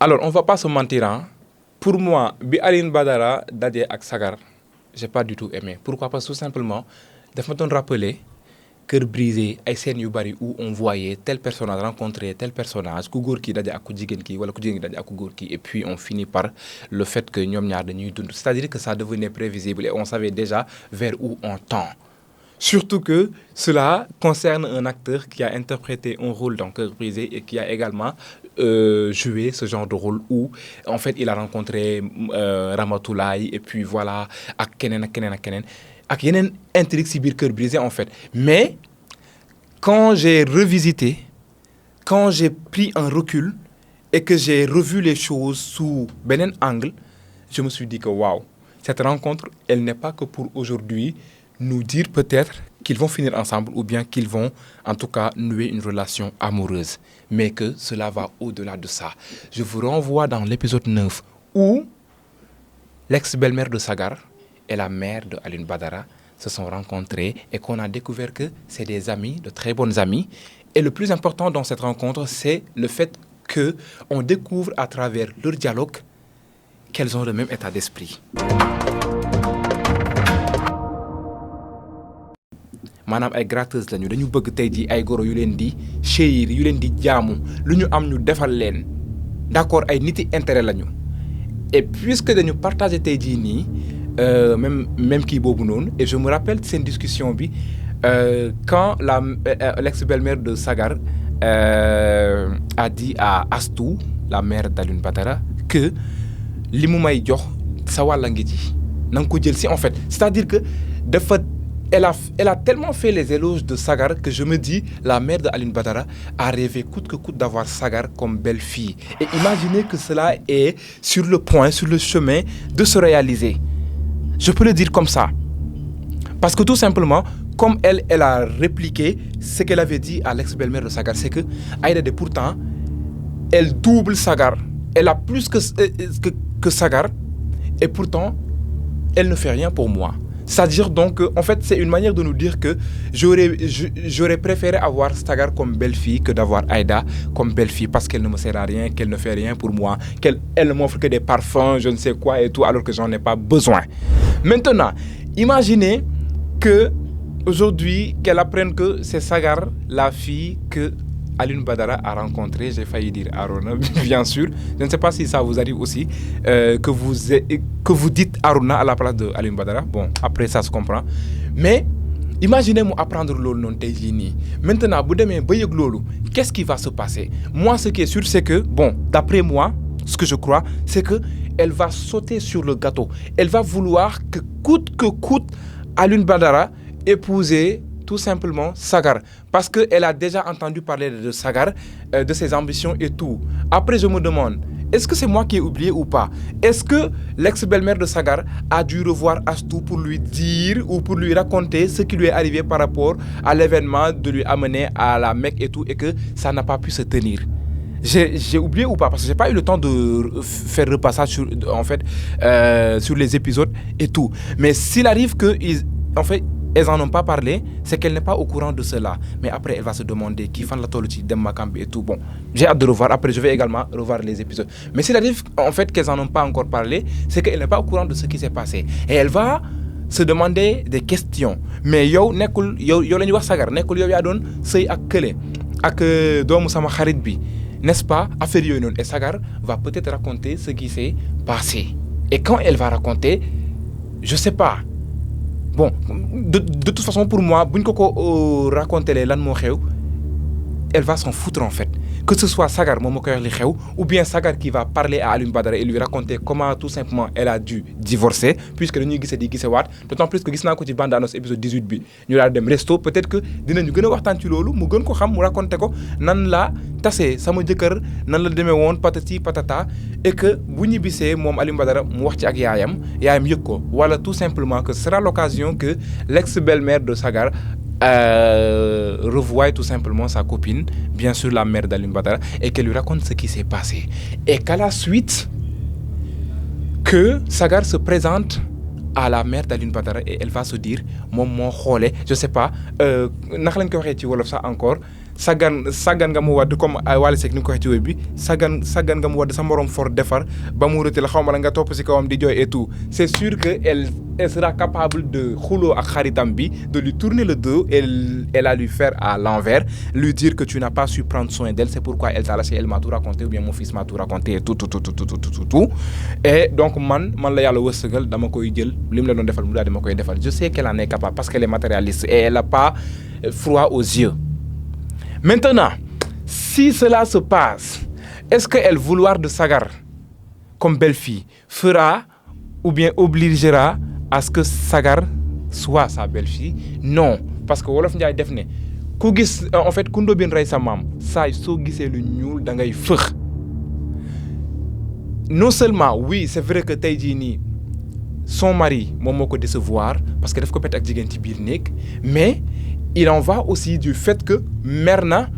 Alors, on ne va pas se mentir. Hein. Pour moi, bi Alioune Badara daje ak Sagar, je n'ai pas du tout aimé. Pourquoi? Parce que tout simplement, je me rappeler Cœur brisé, ay scènes yu bari où on voyait tel personnage rencontrer tel personnage, ku góor ki daje ak ku jigéen ki wala ku jigéen ki daje ak ku góor ki, et puis on finit par le fait que ñoom ñaar dañuy dund. C'est-à-dire que ça devenait prévisible et on savait déjà vers où on tend. Surtout que cela concerne un acteur qui a interprété un rôle dans Cœur brisé et qui a également joué ce genre de rôle où en fait il a rencontré Ramatoulaye et puis voilà ak keneen ak keneen ak keneen ak yeneen intrigue si biir Cœur brisé en fait. Mais quand j'ai revisité, quand j'ai pris un recul et que j'ai revu les choses sous beneen angle, je me suis dit que waouh, cette rencontre, elle n'est pas que pour aujourd'hui nous dire peut-être qu'ils vont finir ensemble ou bien qu'ils vont en tout cas nouer une relation amoureuse, mais que cela va au-delà de ça. Je vous renvoie dans l'épisode 9 où l'ex-belle-mère de Sagar et la mère de Alioune Badara se sont rencontrés et qu'on a découvert que c'est des amis, de très bonnes amies. Et le plus important dans cette rencontre, c'est le fait qu'on découvre à travers leur dialogue qu'elles ont le même état d'esprit. maanaam ay gratteuses lañu dañu bëgg tey jii ay goro yu leen di chérir yu leen di jaamu lu ñu am ñu defal leen d'accord ay niti intérêt lañu et puisque dañu partager tey jii nii même kii boobu noonu et je me rappelle seen discussion bi quand l'ex-belle-mère de Sagar a dit à Astou la mère d'Alioune Badara que li mu may jox sa wàlla ngi ci na nga ko jël si en fait c'est-à-dire que dafa elle a tellement fait les éloges de Sagar que je me dis, la mère de Alioune Badara a rêvé coûte que coûte d'avoir Sagar comme belle-fille. Et imaginez que cela est sur le point, sur le chemin de se réaliser. Je peux le dire comme ça. Parce que tout simplement, comme elle a répliqué ce qu'elle avait dit à l'ex-belle-mère de Sagar, c'est que Aïda de pourtant, elle double Sagar. Elle a plus que Sagar et pourtant, elle ne fait rien pour moi. C'est-à-dire donc, en fait, c'est une manière de nous dire que j'aurais préféré avoir Sagar comme belle-fille que d'avoir Aïda comme belle-fille parce qu'elle ne me sert à rien, qu'elle ne fait rien pour moi, qu'elle ne m'offre que des parfums, je ne sais quoi et tout, alors que j'en ai pas besoin. Maintenant, imaginez que aujourd'hui, qu'elle apprenne que c'est Sagar, la fille que Alioune Badara a rencontré, j'ai failli dire Arona, bien sûr. Je ne sais pas si ça vous arrive aussi, que vous dites Arona à la place de Alioune Badara. Bon, après ça se comprend. Mais imaginez-moi apprendre l'eau non tejini. Maintenant, qu'est-ce qui va se passer? Moi, ce qui est sûr, c'est que, bon, d'après moi, ce que je crois, c'est que elle va sauter sur le gâteau. Elle va vouloir que coûte, Alioune Badara épouser tout simplement Sagar, parce qu'elle a déjà entendu parler de Sagar, de ses ambitions et tout. Après, je me demande, est-ce que c'est moi qui ai oublié ou pas? Est-ce que l'ex-belle-mère de Sagar a dû revoir Astou pour lui dire ou pour lui raconter ce qui lui est arrivé par rapport à l'événement de lui amener à la Mecque et tout, et que ça n'a pas pu se tenir? J'ai oublié ou pas? Parce que j'ai pas eu le temps de faire repassage sur les épisodes et tout. Mais s'il arrive que elles n'en ont pas parlé, c'est qu'elle n'est pas au courant de cela. Mais après, elle va se demander qui fait la toluchi d'Emmakambi et tout. Bon, j'ai hâte de revoir. Après, je vais également revoir les épisodes. Mais s'il arrive en fait qu'elles n'en ont pas encore parlé, c'est qu'elle n'est pas au courant de ce qui s'est passé. Et elle va se demander des questions. Mais yo lañu wax Sagar nekul yow ya don sey ak kële ak doomu sama xarit bi, n'est-ce pas? Affaire yoy non. Et Sagar va peut-être raconter ce qui s'est passé. Et quand elle va raconter, je sais pas. Bon, de toute façon, pour moi, si on raconte les lan mo xew, elle va s'en foutre en fait. Que ce soit Sagar ou bien Sagar qui va parler à Alioune Badara et lui raconter comment tout simplement elle a dû divorcer, puisque nous avons d'autant plus que nous avons dit dans l'épisode 18 bi, nous avons dem resto, peut-être que nous allons waxtaan ci lolu, mu gën ko xam, mu raconter ko nan la tassé sama jëkkër nan la démé won patati patata, et que bu ñibissé mom Alioune Badara mu wax ci ak yaayam yëg ko, wala tout simplement que ce sera l'occasion que l'ex-belle-mère de Sagar revoit tout simplement sa copine, bien sûr la mère d'Alioune Badara, et qu'elle lui raconte ce qui s'est passé. Et qu'à la suite, que Sagar se présente à la mère d'Alioune Badara et elle va se dire, je sais pas, ça encore, saggan nga mu wadd comme Wally Seck ni mu ko waxee ci wéy bi saggan nga mu wadd sa morom for defar ba mu rëti la xaw ma la nga topp si kawam di jooy et tout c'est sûr que elle sera capable de xuloo ak xaritam bi de lui tourner le dos et la lui faire à l'envers lui dire que tu n'as pas su prendre soin d'elle c'est pourquoi elle t'a lâché elle m'a tout raconté ou bien mon fils m'a tout raconté et tout et donc man la yàlla wërsëgal dama koy jël li mu la doon defal mu daal di ma koy defal je sais qu'elle en est capable parce qu'elle est matérialiste et elle a pas froid aux yeux. Maintenant, si cela se passe, est-ce qu'elle vouloir de Sagar comme belle-fille fera ou bien obligera à ce que Sagar soit sa belle-fille? Non, parce que Wolof Njaay def ne ku gis en fait ku ndóobeen rey sa maam saa soo gisee lu ñuul da ngay fëx. Non seulement oui c'est vrai que tey jii nii son mari moom moo ko décevoir parce que daf ko pet ak jigéen ci biir néeg mais il en va aussi du fait que mer na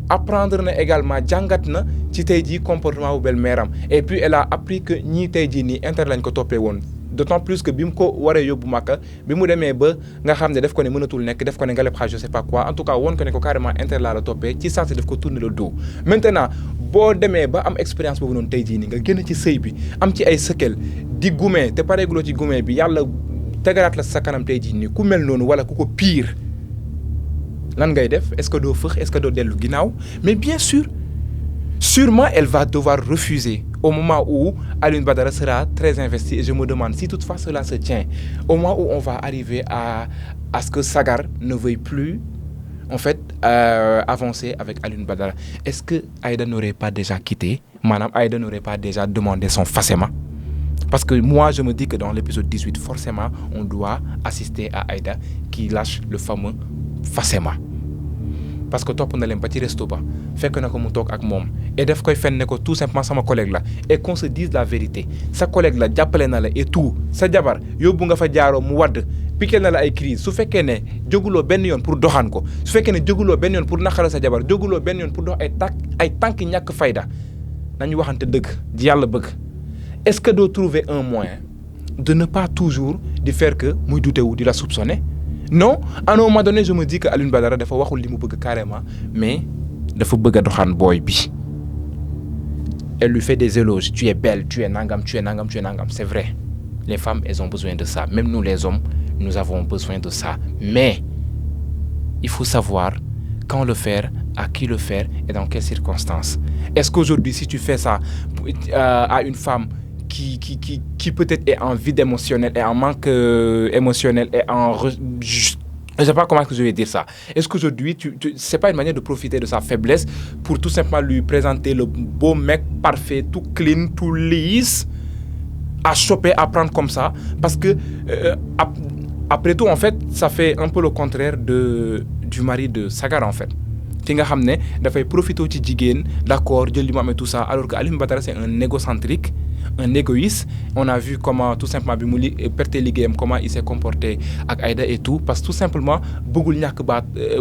apprendre na également jàngat na ci tey jii comportement bu belle-mère am et puis elle a appris que ñii tey jii nii intérêt lañ ko toppee woon d'autant plus que bi mu ko waree yóbbu Makka bi mu demee ba nga xam ne def ko ne mënatul nekk def ko ne nga leb xaaj je sais pas quoi en tout cas woon ko ne ko carrément intérêt laa la toppee ci saa si daf ko tourner le dos maintenant boo demee ba am expérience boobu noonu tey jii nii nga génn ci sëy bi am ci ay séquelles di gumee te pareeguloo ci gumee bi yàlla tegalaat la sa kanam tey jii nii ku mel noonu wala ku ko pire lan ngay def est-ce que doo fëx est-ce que doo dellu ginnaaw mais bien sûr sûrement elle va devoir refuser au moment où Alioune Badara sera très investi et je me demande si toutefois cela se tient au moment où on va arriver à ce que Sagar ne veuille plus en fait avancer avec Alioune Badara est-ce que Aïda n'aurait pas déjà quitté maanaam Aïda n'aurait pas déjà demandé son fassement parce que moi je me dis que dans l'épisode 18 forcément on doit assister à Aïda qui lâche le fameux fassement parce que topp na leen ba ci resto ba fekk na ko mu toog ak moom et daf koy fen ne ko tout simplement sama collègue la et qu'on se dise la vérité sa collègue la jàppale na la et tout sa jabar yóbbu nga fa jaaroo mu wadd piqué na la ay crise su fekkee ne jóguloo benn yoon pour doxaan ko su fekkee ne jóguloo benn yoon pour naqara sa jabar jóguloo benn yoon pour dox ay tànk ñàkk fayda nañu waxante dëgg ji yàlla bëgg est-ce que doo trouver un moyen de ne pas toujours di faire que muy douter wu di la soupçonner non à un moment donné je me dis que Alioune Badara dafa waxul li mu bëgg carrément mais dafa bëgg a doxaan booy bi elle lui fait des éloges tu es belle tu es nangam c'est vrai les femmes elles ont besoin de ça même nous les hommes nous avons besoin de ça mais il faut savoir quand le faire à qui le faire et dans quelles circonstances est-ce qu'aujourd'hui si tu fais ça à une femme qui peut-être est en vide émotionnel et en manque émotionnel et je sais pas comment est-ce que je vais dire ça. Est-ce qu'aujourd'hui, c'est pas une manière de profiter de sa faiblesse pour tout simplement lui présenter le beau mec parfait, tout clean, tout lisse, à choper, à prendre comme ça? Parce que, après tout, en fait, ça fait un peu le contraire du mari de Sagar, en fait. Ki nga xam ne dafay profiter ci jigéen d'accord jël li mu amee tout ça alors que Alioune Badara c'est un égocentrique un égoïste on a vu comment tout simplement bi mu perte liggéeyam comment il s'est comporté ak Aïda et tout parce que tout simplement bëggul ñàkk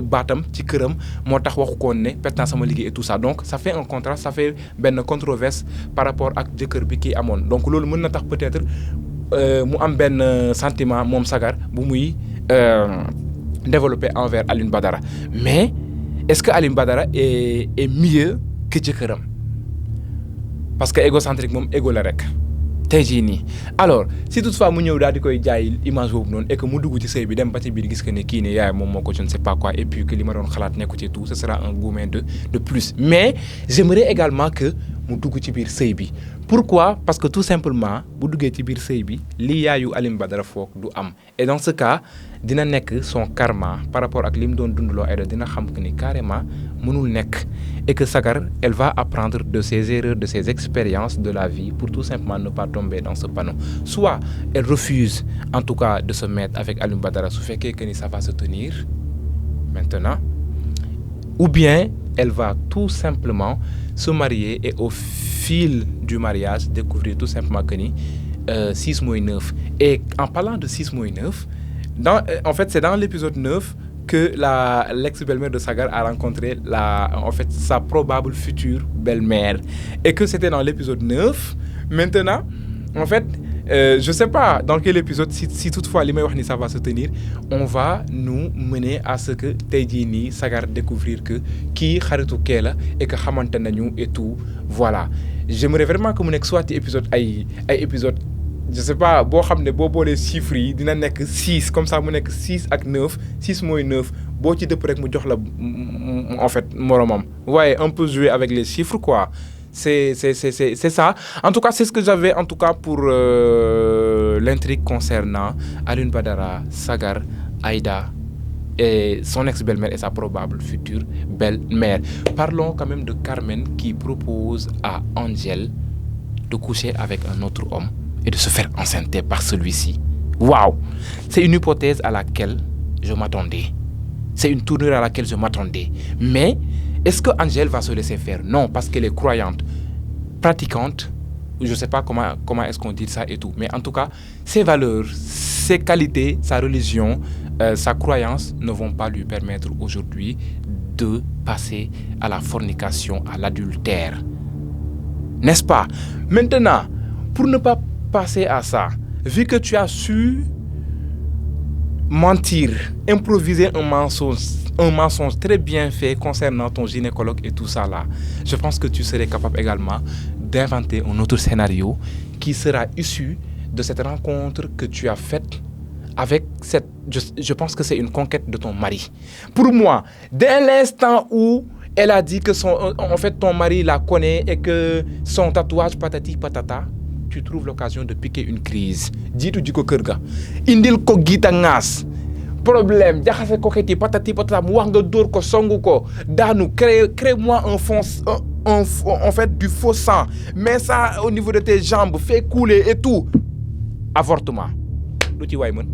baatam ci këram moo tax waxu koon ne perte naa sama liggéey et tout ça donc ça fait un contraste ça fait benn controverse par rapport ak jëkkër bi kii amoon donc loolu mën na tax peut-être mu am benn sentiment moom Sagar bu muy développer envers Alioune Badara mais est-ce que Alioune Badara est mieux que jëkkëram parce que égocentrique moom égo la rek tey jii nii alors si toutefois mu ñëw daal di koy jaay image boobu noonu et que mu dugg ci sëy bi dem ba ci biir gis que ne kii ne yaay moom moo ko je ne sais pas quoi et puis que li ma doon xalaat nekku ci tout ce sera un gourmet de plus mais j'aimerais également que mu dugg ci biir sëy bi pourquoi parce que tout simplement bu duggee ci biir sëy bi li yaayu Alioune Badara foog du am et dans ce cas dina nekk son karma par rapport ak li mu doon dundaloo Aïda dina xam que ni carrément mënul nekk et que Sagar elle va apprendre de ses erreurs de ses expériences de la vie pour tout simplement ne pas tomber dans ce panneau soit elle refuse en tout cas de se mettre avec Alioune Badara su fekkee que ni ça va se tenir maintenant ou bien elle va tout simplement se marier et au fil du mariage découvrir tout simplement que ni 6 mooy 9 et en parlant de 6 mooy 9 en fait c'est dans l'épisode 9 que l'ex-belle-mère de Sagar a rencontré en fait sa probable future belle-mère et que c'était dans l'épisode 9 maintenant en fait Je sais pas dans quel épisode, si toutefois li may wax ni ça va se tenir, on va nous mener à ce que tey jii nii Sagar découvrir que kii xaritu kee la et que xamante nañu et tout voilà. J'aimerais vraiment que mu nekk soit épisode ay épisode je sais pas boo xam ne boo boolee chiffres yi dina nekk 6 comme ça mu nekk 6 ak 9 6 mooy 9 boo ci dëpp rek mu jox la en fait moromam. Ouais, un peu jouer avec les chiffres quoi. C'est ça. En tout cas, c'est ce que j'avais en tout cas pour l'intrigue concernant Alioune Badara, Sagar, Aïda et son ex-belle-mère et sa probable future belle-mère. Parlons quand même de Carmen qui propose à Angel de coucher avec un autre homme et de se faire enceinter par celui-ci. Waouh! C'est une hypothèse à laquelle je m'attendais. C'est une tournure à laquelle je m'attendais. Mais est-ce que Angel va se laisser faire? Non, parce qu'elle est croyante, pratiquante. Je ne sais pas comment est-ce qu'on dit ça et tout. Mais en tout cas, ses valeurs, ses qualités, sa religion, sa croyance ne vont pas lui permettre aujourd'hui de passer à la fornication, à l'adultère. N'est-ce pas? Maintenant, pour ne pas passer à ça, vu que tu as su mentir, improviser un mensonge très bien fait concernant ton gynécologue et tout ça là, je pense que tu serais capable également d'inventer un autre scénario qui sera issu de cette rencontre que tu as faite avec cette... Je pense que c'est une conquête de ton mari. Pour moi, dès l'instant où elle a dit que en fait ton mari la connaît et que son tatouage patati patata, tu trouves l'occasion de piquer une crise. Jiitu jiko kër ga indil ko giita ngaas problème jaxase ko xeti patati patata mu wax nga dóor ko songu ko daanu crée-moi en fait du faux sang, mets ça au niveau de tes jambes, fais couler et tout, avortement lu ci waay mën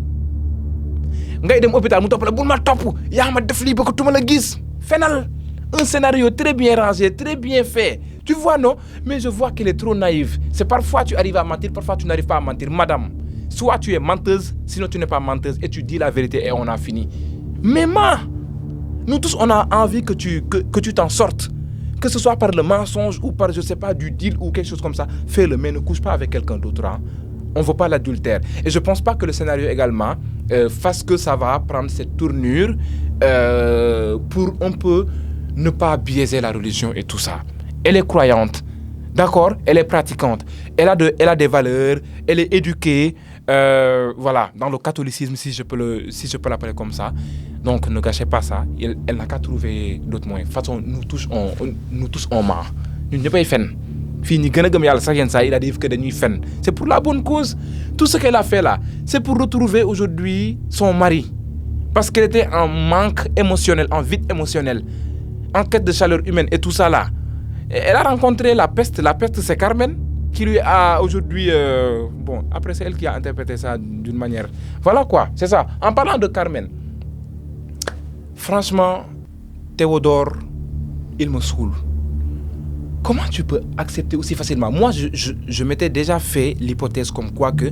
ngay dem hôpital mu topp la bul ma topp yaa ma def lii ba ko tuma la gis fenal. Un scénario très bien rangé, très bien fait. Tu vois, non? Mais je vois qu'elle est trop naïve. C'est parfois tu arrives à mentir, parfois tu n'arrives pas à mentir. Madame, soit tu es menteuse, sinon tu n'es pas menteuse et tu dis la vérité et on a fini. Mais nous tous, on a envie que tu t'en sortes. Que ce soit par le mensonge ou par, je sais pas, du deal ou quelque chose comme ça. Fais-le, mais ne couche pas avec quelqu'un d'autre. Hein? On ne veut pas l'adultère. Et je ne pense pas que le scénario également fasse que ça va prendre cette tournure pour un peu ne pas biaiser la religion et tout ça. Elle est croyante, d'accord? Elle est pratiquante. Elle a des valeurs. Elle est éduquée. Voilà, dans le catholicisme, si je peux l'appeler comme ça. Donc, ne gâchez pas ça. Elle n'a qu'à trouver d'autres moyens. De toute façon, nous tous on ment. Nous ne pouvons pas faire. Fini, il a dit que nous faisons. C'est pour la bonne cause. Tout ce qu'elle a fait là, c'est pour retrouver aujourd'hui son mari. Parce qu'elle était en manque émotionnel, en vide émotionnel, en quête de chaleur humaine et tout ça là. Elle a rencontré la peste. La peste, c'est Carmen qui lui a aujourd'hui... bon, après, c'est elle qui a interprété ça d'une manière... Voilà quoi, c'est ça. En parlant de Carmen, franchement, Théodore, il me saoule. Comment tu peux accepter aussi facilement? Moi, je m'étais déjà fait l'hypothèse comme quoi que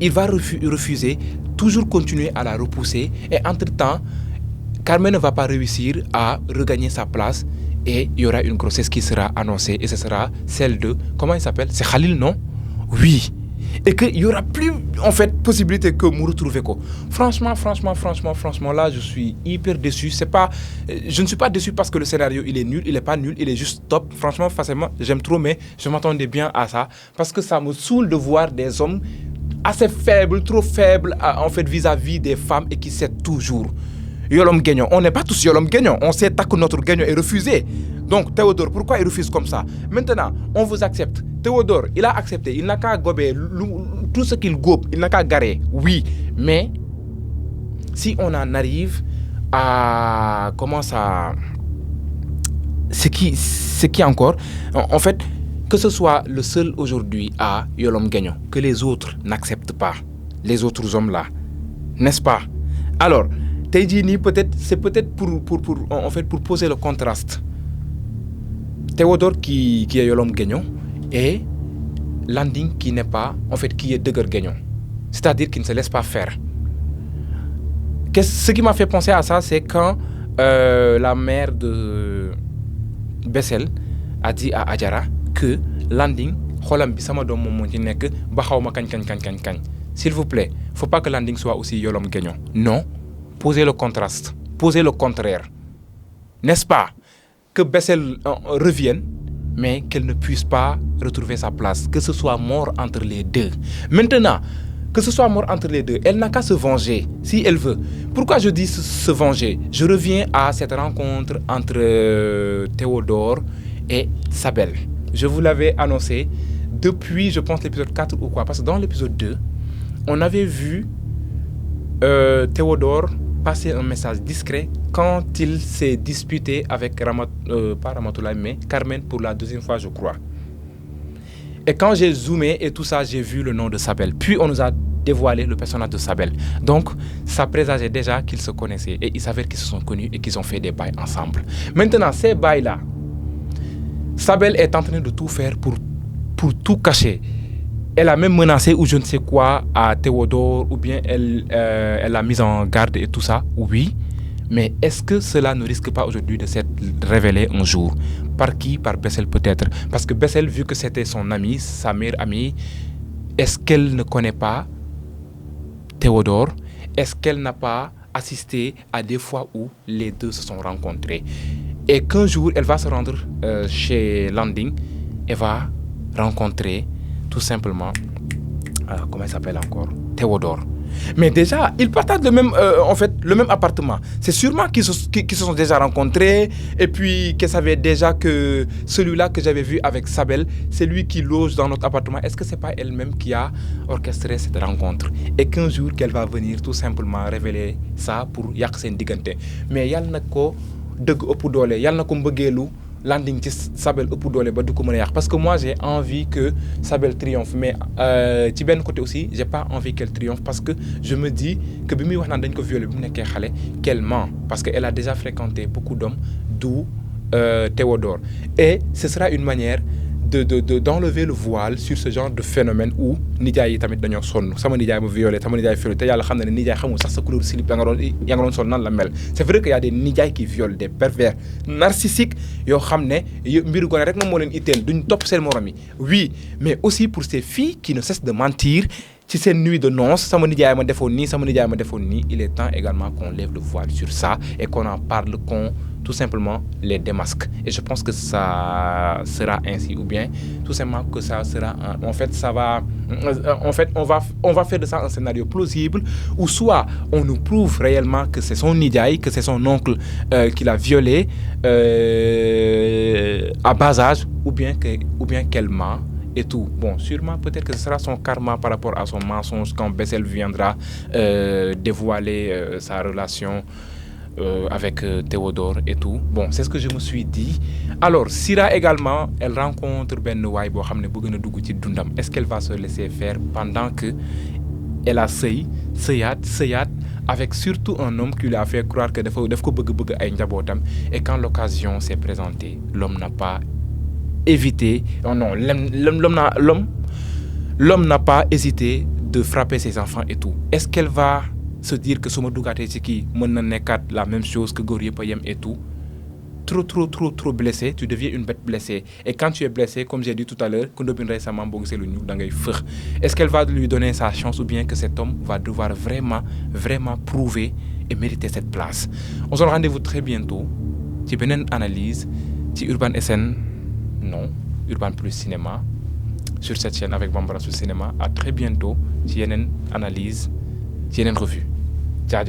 il va refuser, toujours continuer à la repousser. Et entre-temps, Carmen ne va pas réussir à regagner sa place. Et il y aura une grossesse qui sera annoncée. Et ce sera celle de... Comment il s'appelle? C'est Khalil, non? Oui. Et qu'il n'y aura plus, en fait, possibilité que me retrouver quoi. Franchement, là, je suis hyper déçu. Je ne suis pas déçu parce que le scénario, il est nul. Il n'est pas nul, il est juste top. Franchement, facilement, j'aime trop, mais je m'attendais bien à ça. Parce que ça me saoule de voir des hommes assez faibles, trop faibles, en fait, vis-à-vis des femmes et qui cèdent toujours. Yolom Guignon. On n'est pas tous Yolom Guignon. On sait que notre Guignon est refusé. Donc, Théodore, pourquoi il refuse comme ça? Maintenant, on vous accepte. Théodore, il a accepté. Il n'a qu'à gober tout ce qu'il gobe. Il n'a qu'à garer. Oui. Mais, si on en arrive à... Comment ça... C'est qui encore? En fait, que ce soit le seul aujourd'hui à Yolom Guignon, que les autres n'acceptent pas. Les autres hommes-là. N'est-ce pas? Alors... Teidjini, c'est peut-être pour poser le contraste. Théodore qui est Yolom Guignon et Landing qui n'est pas, en fait, qui est Deuguer Guignon. C'est-à-dire qu'il ne se laisse pas faire. Ce qui m'a fait penser à ça, c'est quand la mère de Bessel a dit à Adjara que Landing xolam bi sama doom moom moo ci nekk ba xaw ma kañ. S'il vous plaît, faut pas que Landing soit aussi yolom gagnant. Non, posez le contraste, posez le contraire. N'est-ce pas? Que Bessel revienne, mais qu'elle ne puisse pas retrouver sa place, que ce soit mort entre les deux. Maintenant, que ce soit mort entre les deux, elle n'a qu'à se venger, si elle veut. Pourquoi je dis se venger? Je reviens à cette rencontre entre Théodore et Sabel. Je vous l'avais annoncé depuis, je pense, l'épisode 4 ou quoi, parce que dans l'épisode 2, on avait vu Théodore passer un message discret quand il s'est disputé avec pas Ramatoulaye, mais Carmen pour la deuxième fois, je crois. Et quand j'ai zoomé et tout ça, j'ai vu le nom de Sabel. Puis on nous a dévoilé le personnage de Sabel. Donc, ça présageait déjà qu'ils se connaissaient. Et il s'avère qu'ils se sont connus et qu'ils ont fait des bails ensemble. Maintenant, ces bails-là, Sabel est en train de tout faire pour tout cacher. Elle a même menacé ou je ne sais quoi à Théodore, ou bien elle l'a mise en garde et tout ça. Oui, mais est-ce que cela ne risque pas aujourd'hui de s'être révélé un jour? Par qui? Par Bessel peut-être. Parce que Bessel, vu que c'était son amie, sa meilleure amie, est-ce qu'elle ne connaît pas Théodore? Est-ce qu'elle n'a pas assisté à des fois où les deux se sont rencontrés? Et qu'un jour, elle va se rendre chez Landing et va rencontrer tout simplement, comment il s'appelle encore? Théodore. Mais déjà, ils partagent le même appartement. C'est sûrement qu'ils se sont déjà rencontrés et puis qu'elle savait déjà que celui-là que j'avais vu avec Sabel, c'est lui qui loge dans notre appartement. Est-ce que c'est pas elle-même qui a orchestré cette rencontre? Et qu'un jour, qu'elle va venir tout simplement révéler ça pour yak sen digante. Mais yal nako deug ëpp doole, yal nako mbëggeelu Landing ci Sabel ëpp doole ba du ko mëna yak parce que moi j'ai envie que Sabel triomphe mais ci ben côté aussi j'ai pas envie qu'elle triomphe parce que je me dis que bi muy wax naan dañ ko violer bi mu nekkee xalé qu'elle ment parce que elle a déjà fréquenté beaucoup d'hommes d'où Théodore et ce sera une manière d'enlever le voile sur ce genre de phénomène où nijaay yi tamit dañoo sonn sama nijaay ma violé sama nijaay violé te yàlla xam na ne nijaay xamul sax sa couleur slip yaa nga doon sonn nan la mel c'est vrai qu'il y a des nijaay qui violent des pervers narcissiques yoo xam ne mbiru gone rek moom moo leen itteel duñ topp seen morom yi oui mais aussi pour ces filles qui ne cessent de mentir ci seen nuit de noces sama nijaay ma defoon nii sama nijaay ma defoon nii il est temps également qu'on lève le voile sur ça et qu'on en parle qu'on tout simplement les démasque et je pense que ça sera ainsi ou bien tout simplement que ça sera on va faire de ça un scénario plausible où soit on nous prouve réellement que c'est son nijaay que c'est son oncle qui l'a violé à bas âge ou bien qu'elle ment et tout. Bon, sûrement peut-être que ce sera son karma par rapport à son mensonge quand Bessel viendra dévoiler sa relation avec Théodore et tout. Bon, c'est ce que je me suis dit. Alors, Sira également, elle rencontre Ben Waay bo xamné bëgg na dugg ci dundam. Est-ce qu'elle va se laisser faire pendant que elle a sëyaat avec surtout un homme qui lui a fait croire que daf ko bëgg ay njabotam et quand l'occasion s'est présentée, l'homme n'a pas évité, l'homme n'a pas hésité de frapper ses enfants et tout. Est-ce qu'elle va se dire que suma dugaatee ci kii mën na nekkaat la même chose que góor yëpp a yem et tout? Trop blessé, tu deviens une bête blessée. Et quand tu es blessé, comme j'ai dit tout à l'heure, est-ce qu'elle va lui donner sa chance ou bien que cet homme va devoir vraiment prouver et mériter cette place? On se donne rendez-vous très bientôt. Tu as une analyse, tu Urban SN, non, Urban Plus Cinéma, sur cette chaîne avec Bambara sur Cinéma. À très bientôt. Tu as une analyse, tu as une revue. Ciao.